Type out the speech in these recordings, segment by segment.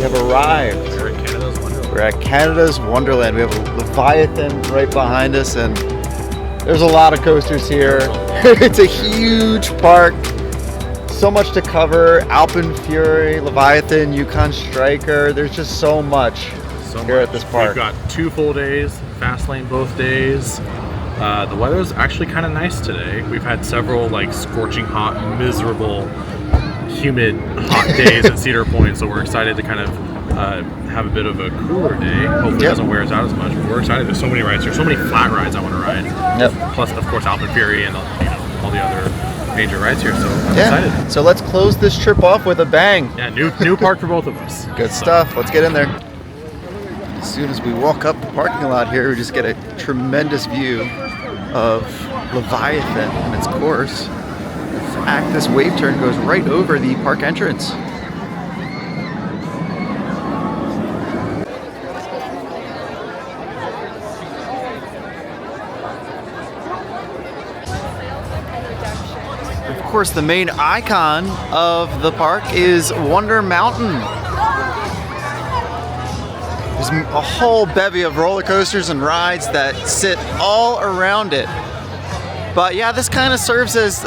have arrived. We're at Canada's Wonderland. We're at Canada's Wonderland. We have a Leviathan right behind us, and there's a lot of coasters here. It's a huge park. So much to cover. Alpen Fury, Leviathan, Yukon Striker. There's just so much here at this park. We've got 2 full days, fast lane both days. The weather's actually kind of nice today. We've had several like scorching hot, miserable, humid, hot days at Cedar Point, so we're excited to kind of have a bit of a cooler day. Hopefully it doesn't wear us out as much, but we're excited. There's so many rides here, so many flat rides I want to ride. Yep. Plus, of course, Alpen Fury and all the other major rides here, so I'm excited. So let's close this trip off with a bang. Yeah, new park for both of us. Good stuff. Let's get in there. As soon as we walk up the parking lot here, we just get a tremendous view of Leviathan and its course. In fact, this wave turn goes right over the park entrance. Of course, the main icon of the park is Wonder Mountain. There's a whole bevy of roller coasters and rides that sit all around it. But yeah, this kind of serves as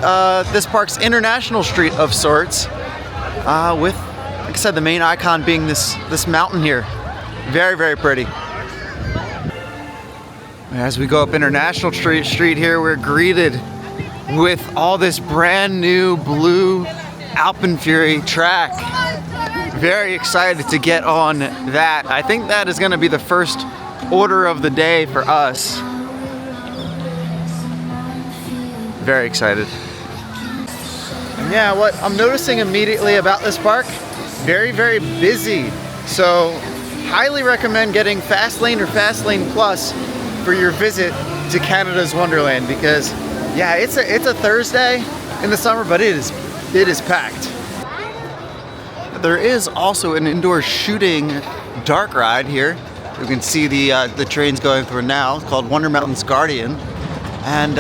this park's international street of sorts, with, like I said, the main icon being this mountain here. Very, very pretty. As we go up International Street here, we're greeted with all this brand new blue Alpen Fury track. Very excited to get on that. I think that is going to be the first order of the day for us. Very excited. And yeah, what I'm noticing immediately about this park, very, very busy. So highly recommend getting Fastlane or Fastlane Plus for your visit to Canada's Wonderland, because yeah, it's a Thursday in the summer, but it is packed. There is also an indoor shooting dark ride here. You can see the trains going through now. It's called Wonder Mountain's Guardian. And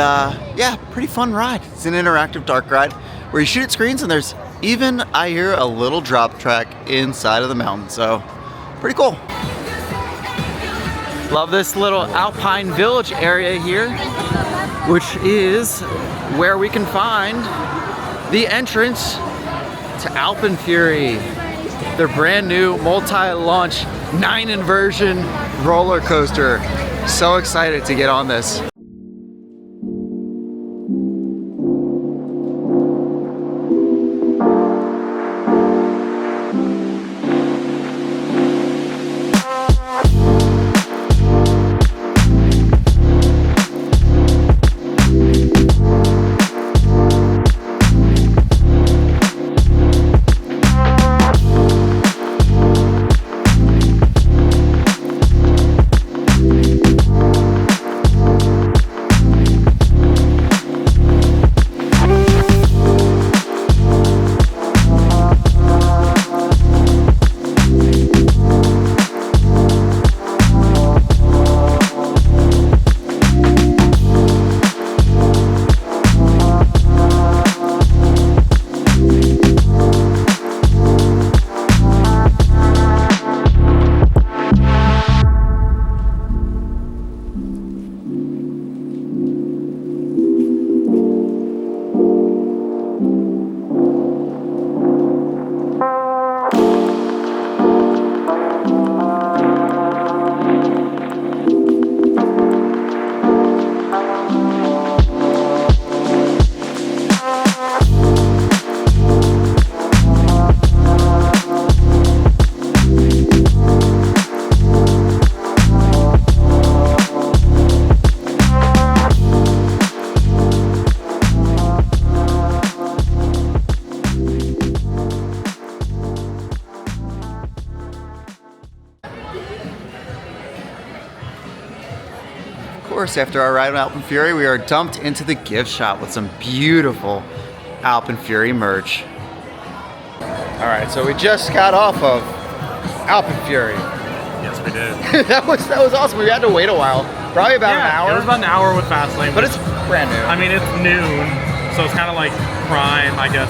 yeah, pretty fun ride. It's an interactive dark ride where you shoot at screens, and there's even, I hear, a little drop track inside of the mountain. So pretty cool. Love this little Alpine Village area here, which is where we can find the entrance to Alpen Fury, their brand new multi-launch 9-inversion roller coaster. So excited to get on this. course, after our ride on Alpen Fury, we are dumped into the gift shop with some beautiful Alpen Fury merch. All right, so we just got off of Alpen Fury. Yes, we did. that was awesome. We had to wait a while, probably about an hour. It was about an hour with Fastlane, but it's brand new. I mean, it's noon, So it's kind of like prime, I guess,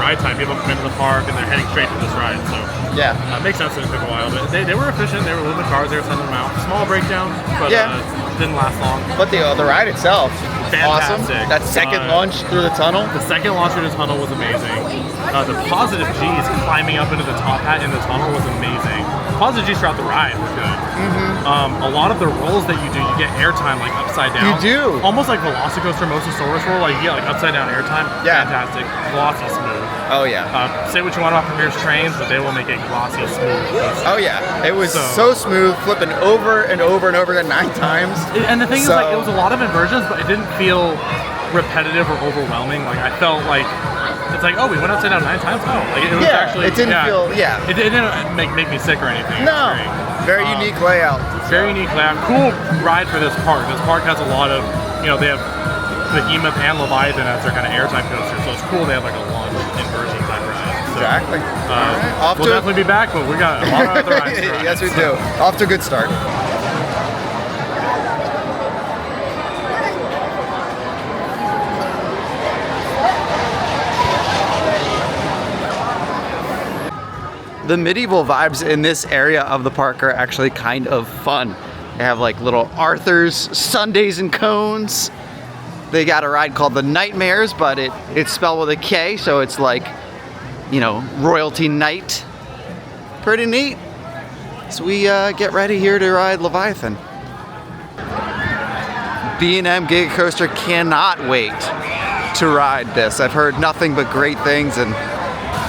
ride time. People come into the park and they're heading straight to this ride. So Yeah. it makes sense that it took a while. But they were efficient. They were moving cars. They were sending them out. Small breakdown, but didn't last long. But the ride itself, awesome. Fantastic. That second launch through the tunnel. The second launch through the tunnel was amazing. The positive G's climbing up into the top hat in the tunnel was amazing. Positive G's throughout the ride were good. A lot of the rolls that you do, you get airtime like upside down. You do. Almost like Velocicoaster Mosasaurus roll, like you get like upside down airtime. Yeah. Fantastic. Glossy smooth. Oh yeah. Say what you want about Premier's trains, but they will make a glossy smooth coaster. Oh yeah. It was so smooth, flipping over and over and over again 9 times. And the thing is, like, it was a lot of inversions, but it didn't feel repetitive or overwhelming. Like I felt like it's like, oh, we went upside down 9 times. Oh, like it was actually. It didn't feel. Yeah. It didn't make me sick or anything. No. Very unique layout. Very unique layout. Cool ride for this park. This park has a lot of, they have Behemoth and Leviathan as their kind of airtime coasters, so it's cool they have like a launch inversion type ride. So, Exactly. We'll definitely be back, but we got a lot of other rides to ride. Yes, we do. Off to a good start. The medieval vibes in this area of the park are actually kind of fun. They have like little Arthur's sundaes and cones. They got a ride called the Nightmares, but it's spelled with a K, so it's like, royalty night. Pretty neat. So we get ready here to ride Leviathan. B&M Giga Coaster cannot wait to ride this. I've heard nothing but great things, and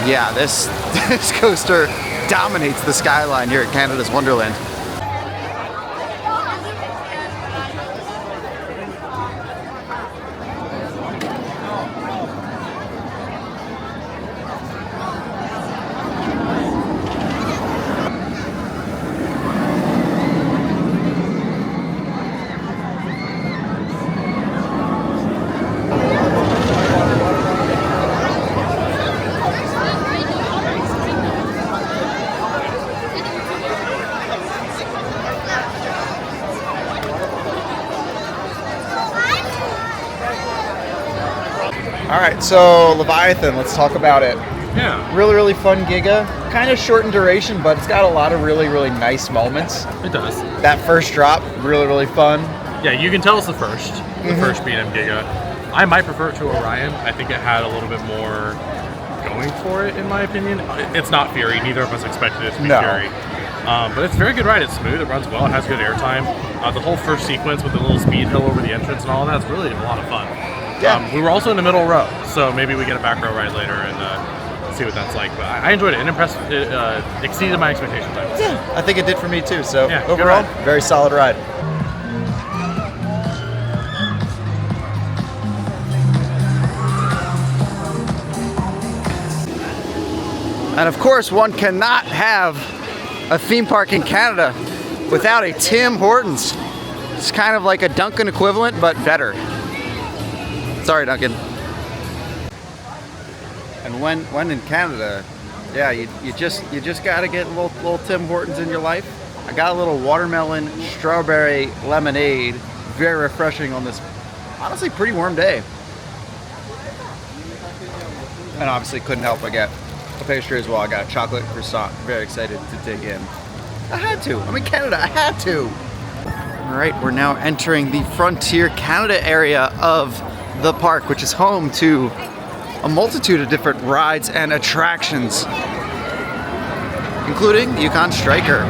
yeah, this coaster dominates the skyline here at Canada's Wonderland. Alright, so Leviathan, let's talk about it. Yeah. Really, really fun Giga. Kind of short in duration, but it's got a lot of really, really nice moments. It does. That first drop, really, really fun. Yeah, you can tell it's the first B&M Giga. I might prefer it to Orion. I think it had a little bit more going for it, in my opinion. It's not Fury. Neither of us expected it to be Fury. But it's a very good ride. It's smooth. It runs well. It has good airtime. The whole first sequence with the little speed hill over the entrance and all that's really a lot of fun. Yeah. We were also in the middle row, so maybe we get a back row ride later and see what that's like. But I enjoyed it. It exceeded my expectations, I would say. Yeah, I think it did for me too. So yeah, overall, very solid ride. And of course, one cannot have a theme park in Canada without a Tim Hortons. It's kind of like a Dunkin' equivalent, but better. Sorry, Duncan. And when in Canada, yeah, you just gotta get little Tim Hortons in your life. I got a little watermelon strawberry lemonade, very refreshing on this honestly pretty warm day. And obviously couldn't help but get a pastry as well. I got a chocolate croissant. Very excited to dig in. I had to. I'm in Canada. I had to. All right, we're now entering the Frontier Canada area of the park, which is home to a multitude of different rides and attractions, including Yukon Striker.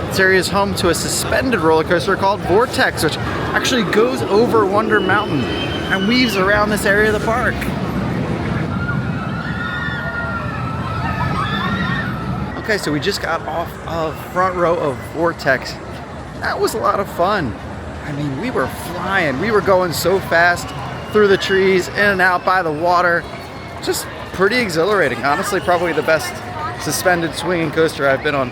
This area is home to a suspended roller coaster called Vortex, which actually goes over Wonder Mountain and weaves around this area of the park. Okay, so we just got off of front row of Vortex. That was a lot of fun. I mean, we were flying. We were going so fast through the trees, in and out by the water. Just pretty exhilarating. Honestly, probably the best suspended swinging coaster I've been on.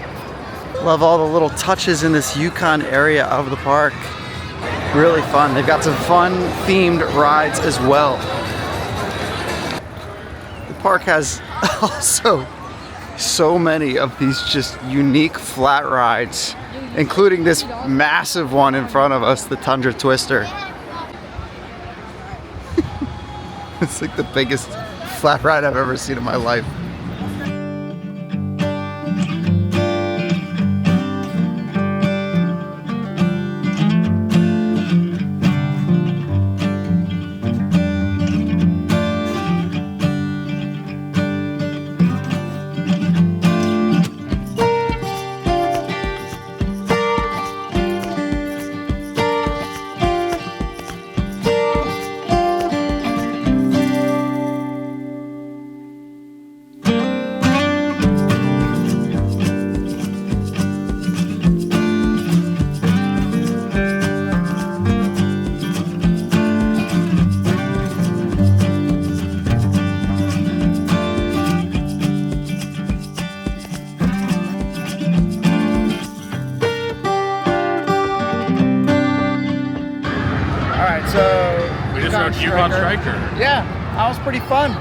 Love all the little touches in this Yukon area of the park. Really fun. They've got some fun themed rides as well. The park has also so many of these just unique flat rides including this massive one in front of us, the Tundra Twister. It's like the biggest flat ride I've ever seen in my life. So we just rode Yukon Striker. Yeah, that was pretty fun.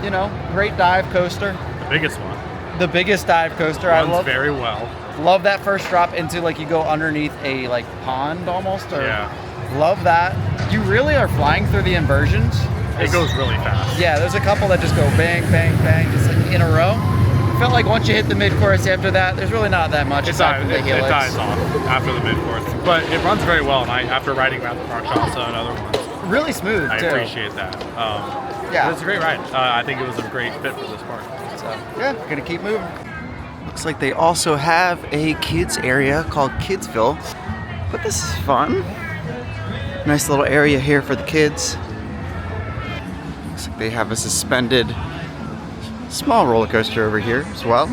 You know, great dive coaster. The biggest one. The biggest dive coaster. Runs very well. Love that first drop into, like, you go underneath a like pond almost. Or, yeah. Love that. You really are flying through the inversions. It goes really fast. Yeah, there's a couple that just go bang, bang, bang, just like in a row. Felt like once you hit the mid-course after that, there's really not that much. It dies off after the mid-course, but it runs very well. And after riding around the Park Shasta and other ones, really smooth. I appreciate that. Yeah, it's a great ride. I think it was a great fit for this park. So yeah, gonna keep moving. Looks like they also have a kids area called Kidsville, but this is fun. Nice little area here for the kids. Looks like they have a suspended small roller coaster over here as well.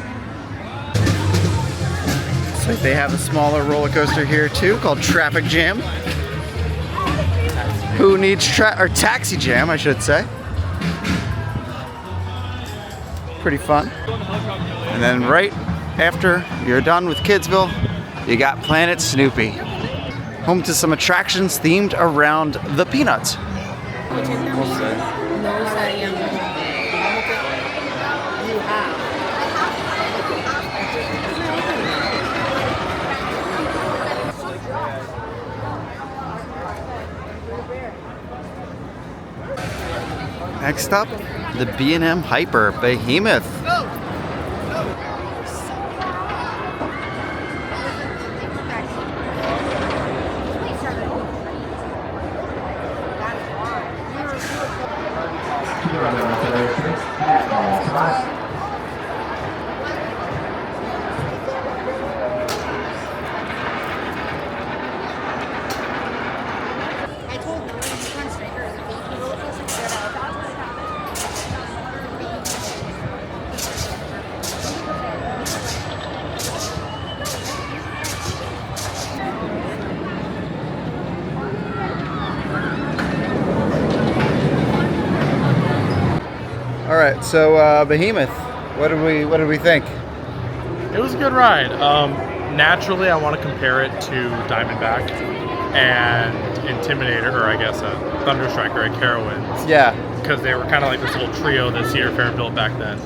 Looks like they have a smaller roller coaster here too called Traffic Jam. Who needs Taxi Jam, I should say. Pretty fun. And then right after you're done with Kidsville, you got Planet Snoopy. Home to some attractions themed around the Peanuts. Next up, the B&M Hyper Behemoth. All right, so Behemoth, what did we think? It was a good ride. Naturally, I want to compare it to Diamondback and Intimidator, or I guess Thunder Striker at Carowinds. Yeah. Because they were kind of like this little trio that Cedar Fair built back then.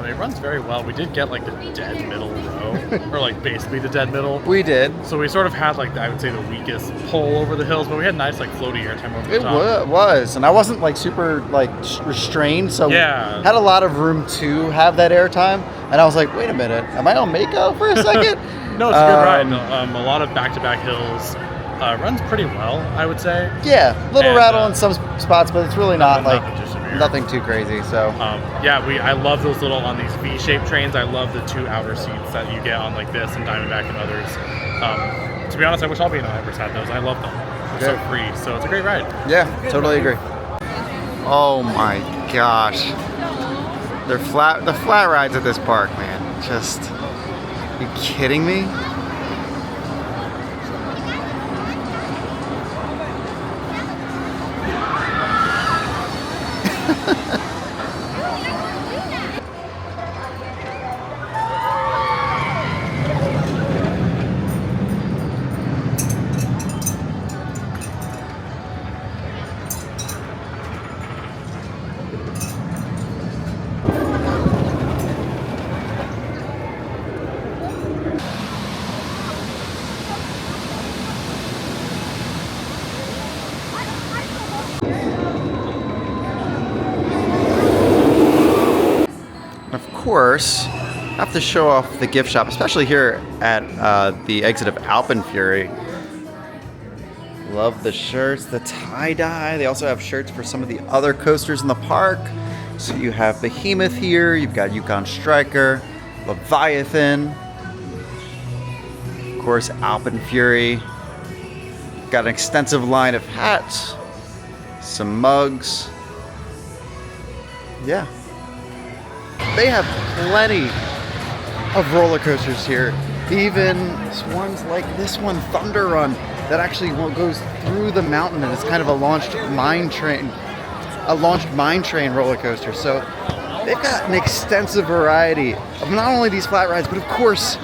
It runs very well. We did get like the dead middle row, or like basically the dead middle. We did. So we sort of had like I would say the weakest pull over the hills, but we had nice like floaty airtime over the top. It was, and I wasn't like super like restrained, so yeah, had a lot of room to have that airtime. And I was like, wait a minute, am I on Mako for a second? No, it's a good ride. A lot of back-to-back hills. Runs pretty well, I would say. Yeah, little rattle in some spots, but it's really not like nothing too crazy. So yeah, I love those little on these V-shaped trains. I love the two outer seats that you get on like this and Diamondback and others. To be honest, I wish all B&M Hypers had those. I love them. They're so free, so it's a great ride. Yeah, totally agree. Oh my gosh, the flat rides at this park, man. Just, are you kidding me? course, have to show off the gift shop, especially here at the exit of Alpen Fury. Love the shirts, the tie-dye. They also have shirts for some of the other coasters in the park. So you have Behemoth here, you've got Yukon Striker, Leviathan, of course Alpen Fury. Got an extensive line of hats, some mugs. Yeah. They have plenty of roller coasters here. Even ones like this one, Thunder Run, that actually goes through the mountain, and it's kind of a launched mine train roller coaster. So they've got an extensive variety of not only these flat rides, but of course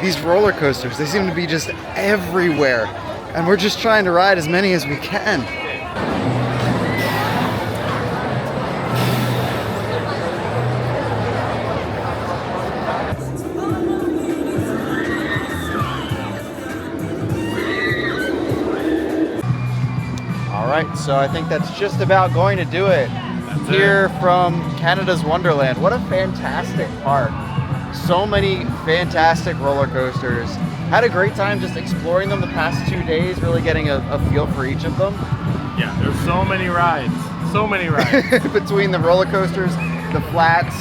these roller coasters. They seem to be just everywhere, and we're just trying to ride as many as we can. Alright, so I think that's just about going to do it. That's here from Canada's Wonderland. What a fantastic park. So many fantastic roller coasters. Had a great time just exploring them the past 2 days, really getting a feel for each of them. Yeah, there's so many rides. So many rides. Between the roller coasters, the flats.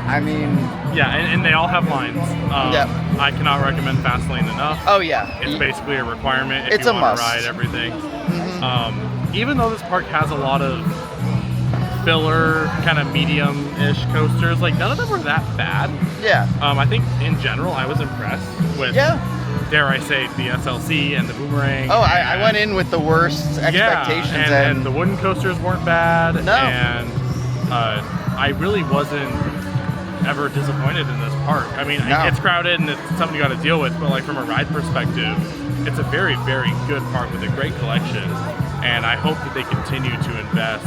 I mean... Yeah, and they all have lines. Yep. I cannot recommend Fastlane enough. Oh yeah. It's basically a requirement if It's you a want must. to ride everything. Even though this park has a lot of filler, kind of medium-ish coasters, like none of them were that bad. Yeah. I think in general I was impressed with, dare I say, the SLC and the Boomerang. Oh, I went in with the worst expectations. Yeah, and the wooden coasters weren't bad. No. And I really wasn't ever disappointed in this park. I mean, No. it's crowded and it's something you got to deal with, but like from a ride perspective, it's a very, very good park with a great collection. And I hope that they continue to invest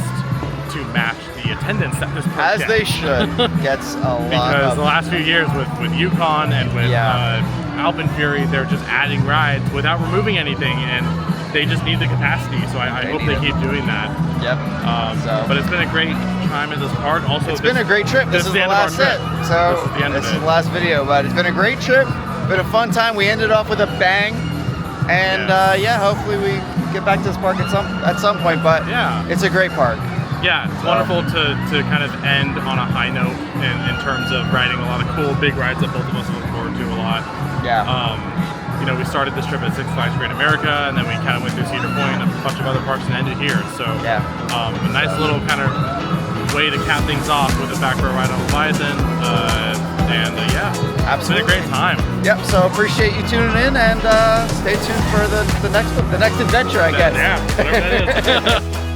to match the attendance that this park As gets. they should. Gets a lot Because of... the last few years with Yukon and with Alpen Fury, they're just adding rides without removing anything, and they just need the capacity. So I hope they keep doing that. Yep. But it's been a great time at this park. Also, It's been a great trip. This is the last set. So this is the end of this it. is the last video, but it's been a great trip. Been a fun time. We ended off with a bang. And hopefully we get back to this park at some point. But it's a great park. Yeah, it's wonderful to kind of end on a high note in terms of riding a lot of cool big rides that both of us look forward to a lot. Yeah. You know, we started this trip at Six Flags Great America, and then we kind of went through Cedar Point and a bunch of other parks and ended here. So a nice little kind of way to cap things off with a back row ride on Leviathan. Absolutely. It's been a great time. Yep. So appreciate you tuning in, and stay tuned for the next adventure, I guess. Yeah, whatever that is.